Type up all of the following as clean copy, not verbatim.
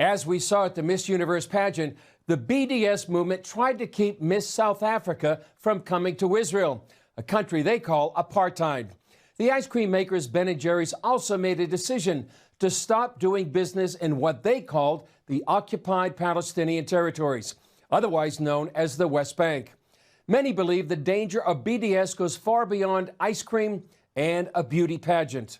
As we saw at the Miss Universe pageant, the BDS movement tried to keep Miss South Africa from coming to Israel, a country they call apartheid. The ice cream makers Ben & Jerry's also made a decision to stop doing business in what they called the occupied Palestinian territories, otherwise known as the West Bank. Many believe the danger of BDS goes far beyond ice cream and a beauty pageant.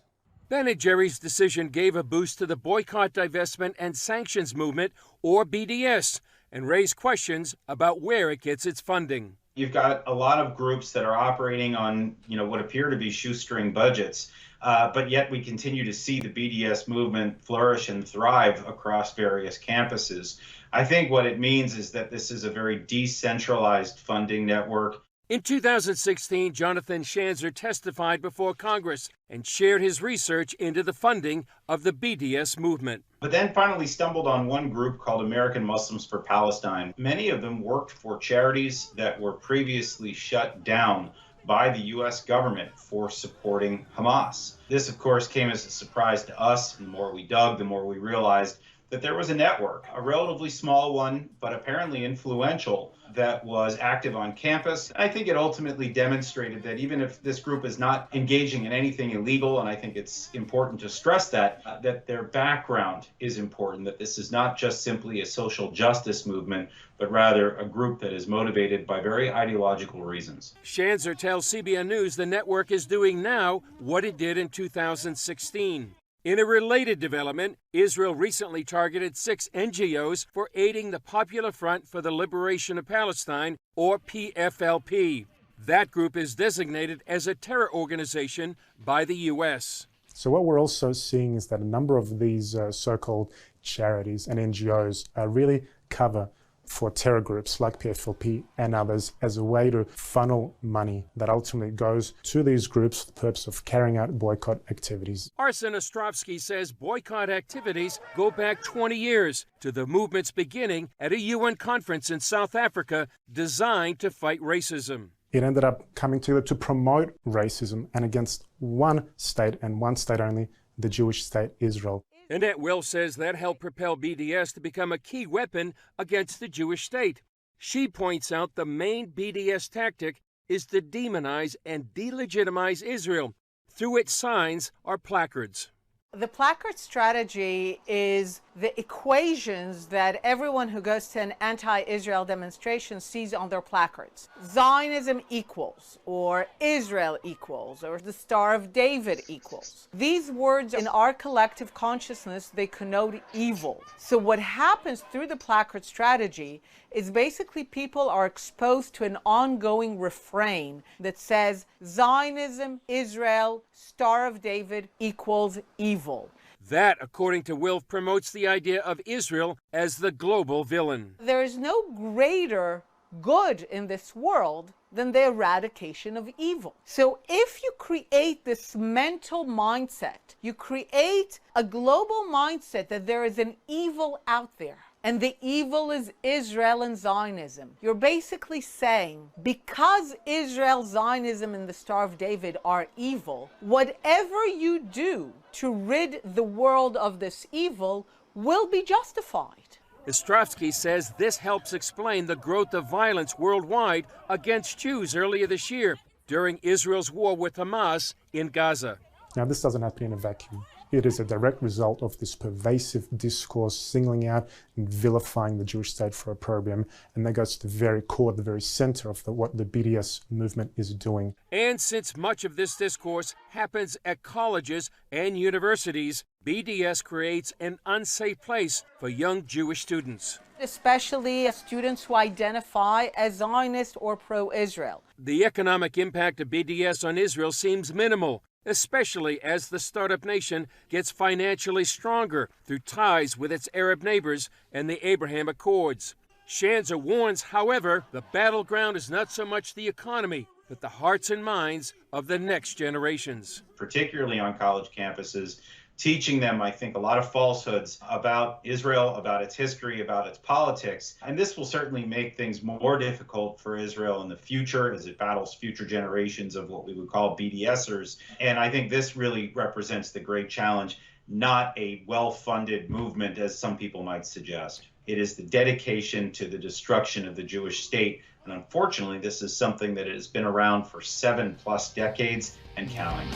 Ben & Jerry's decision gave a boost to the Boycott, Divestment, and Sanctions movement, or BDS, and raised questions about where it gets its funding. You've got a lot of groups that are operating on, what appear to be shoestring budgets, but yet we continue to see the BDS movement flourish and thrive across various campuses. I think what it means is that this is a very decentralized funding network. In 2016, Jonathan Schanzer testified before Congress and shared his research into the funding of the BDS movement. But then finally stumbled on one group called American Muslims for Palestine. Many of them worked for charities that were previously shut down by the U.S. government for supporting Hamas. This, of course, came as a surprise to us. The more we dug, the more we realized that there was a network, a relatively small one, but apparently influential, that was active on campus. I think it ultimately demonstrated that even if this group is not engaging in anything illegal, and I think it's important to stress that, that their background is important, that this is not just simply a social justice movement, but rather a group that is motivated by very ideological reasons. Schanzer tells CBN News the network is doing now what it did in 2016. In a related development, Israel recently targeted 6 NGOs for aiding the Popular Front for the Liberation of Palestine, or PFLP. That group is designated as a terror organization by the U.S. So what we're also seeing is that a number of these so-called charities and NGOs really cover for terror groups like PFLP and others as a way to funnel money that ultimately goes to these groups for the purpose of carrying out boycott activities. Arsen Ostrovsky says boycott activities go back 20 years to the movement's beginning at a UN conference in South Africa designed to fight racism. It ended up coming together to promote racism and against one state and one state only, the Jewish state Israel. Annette Will says that helped propel BDS to become a key weapon against the Jewish state. She points out the main BDS tactic is to demonize and delegitimize Israel. Through its signs are placards. The placard strategy is the equations that everyone who goes to an anti-Israel demonstration sees on their placards. Zionism equals, or Israel equals, or the Star of David equals. These words in our collective consciousness, they connote evil. So what happens through the placard strategy is basically people are exposed to an ongoing refrain that says Zionism, Israel, Star of David equals evil. That, according to Wilf, promotes the idea of Israel as the global villain. There is no greater good in this world than the eradication of evil. So if you create this mental mindset, you create a global mindset that there is an evil out there, and the evil is Israel and Zionism. You're basically saying, because Israel, Zionism, and the Star of David are evil, whatever you do to rid the world of this evil will be justified. Ostrovsky says this helps explain the growth of violence worldwide against Jews earlier this year during Israel's war with Hamas in Gaza. Now, this doesn't happen in a vacuum. It is a direct result of this pervasive discourse singling out and vilifying the Jewish state for opprobrium, and that goes to the very core, the very center of what the BDS movement is doing. And since much of this discourse happens at colleges and universities, BDS creates an unsafe place for young Jewish students. Especially students who identify as Zionist or pro-Israel. The economic impact of BDS on Israel seems minimal, especially as the startup nation gets financially stronger through ties with its Arab neighbors and the Abraham Accords. Schanzer warns, however, the battleground is not so much the economy, but the hearts and minds of the next generations. Particularly on college campuses, teaching them, I think, a lot of falsehoods about Israel, about its history, about its politics. And this will certainly make things more difficult for Israel in the future as it battles future generations of what we would call BDSers. And I think this really represents the great challenge. not a well-funded movement, as some people might suggest. It is the dedication to the destruction of the Jewish state. And unfortunately, this is something that has been around for 7+ decades and counting.